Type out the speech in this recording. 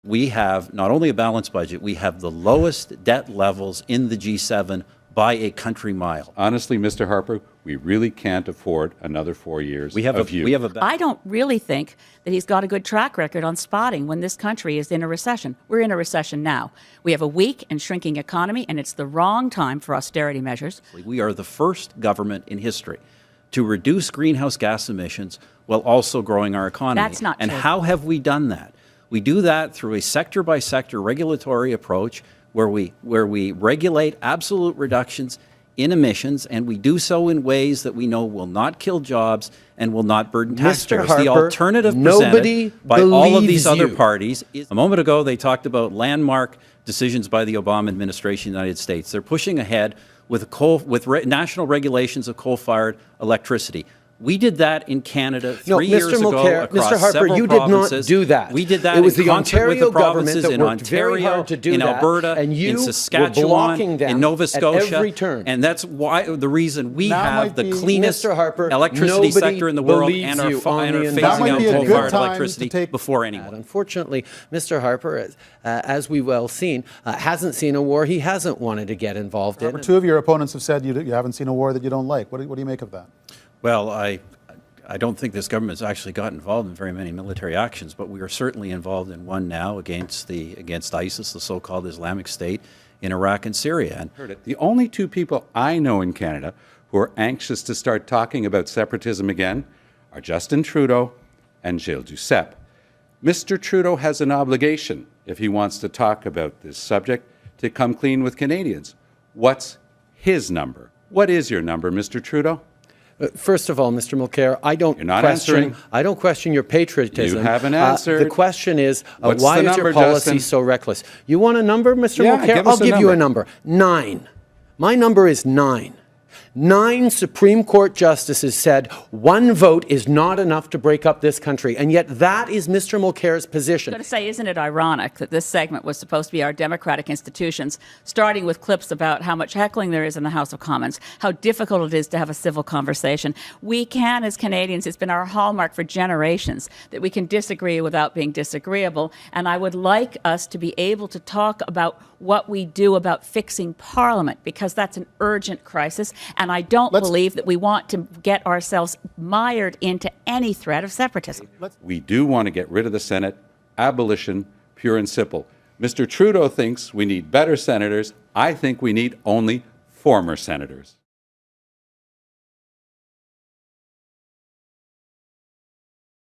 We have not only a balanced budget, we have the lowest debt levels in the G7 by a country mile. Honestly, Mr. Harper, we really can't afford another 4 years of you. I don't really think that he's got a good track record on spotting when this country is in a recession. We're in a recession now. We have a weak and shrinking economy, and it's the wrong time for austerity measures. We are the first government in history to reduce greenhouse gas emissions while also growing our economy. That's not true. And how have we done that? We do that through a sector-by-sector regulatory approach where we regulate absolute reductions in emissions, and we do so in ways that we know will not kill jobs and will not burden taxpayers. Harper, the alternative presented by all of these other parties is, a moment ago they talked about landmark decisions by the Obama administration in the United States. They're pushing ahead with national regulations of coal-fired electricity. We did that in Canada 3 years ago across Mr. Harper, several you did provinces. not do that. We did that it was in the concert Ontario with the provinces government that in worked very Ontario, hard to do in that, Alberta, and you in were Saskatchewan, blocking them in Nova Scotia. at every turn. And that's why the reason we have the cleanest Mr. Harper, electricity sector in the world and are phasing out coal-fired electricity before anyone. Unfortunately, Mr. Harper, as we've well seen, hasn't seen a war he hasn't wanted to get involved in. Two of your opponents have said you haven't seen a war that you don't like. What do you make of that? Well, I don't think this government has actually got involved in very many military actions, but we are certainly involved in one now against ISIS, the so-called Islamic State, in Iraq and Syria. And the only two people I know in Canada who are anxious to start talking about separatism again are Justin Trudeau and Gilles Duceppe. Mr. Trudeau has an obligation, if he wants to talk about this subject, to come clean with Canadians. What's his number? What is your number, Mr. Trudeau? First of all, Mr. Mulcair, I don't question your patriotism. You haven't answered. The question is, the why is number, your policy Justin? So reckless? You want a number, Mr. Yeah, Mulcair? I'll give you a number. 9. My number is 9. 9 Supreme Court justices said one vote is not enough to break up this country, and yet that is Mr. Mulcair's position. I'm going to say, isn't it ironic that this segment was supposed to be our democratic institutions, starting with clips about how much heckling there is in the House of Commons, how difficult it is to have a civil conversation. We can, as Canadians, it's been our hallmark for generations that we can disagree without being disagreeable, and I would like us to be able to talk about what we do about fixing Parliament, because that's an urgent crisis, and I don't believe that we want to get ourselves mired into any threat of separatism. We do want to get rid of the Senate. Abolition, pure and simple. Mr. Trudeau thinks we need better senators. I think we need only former senators.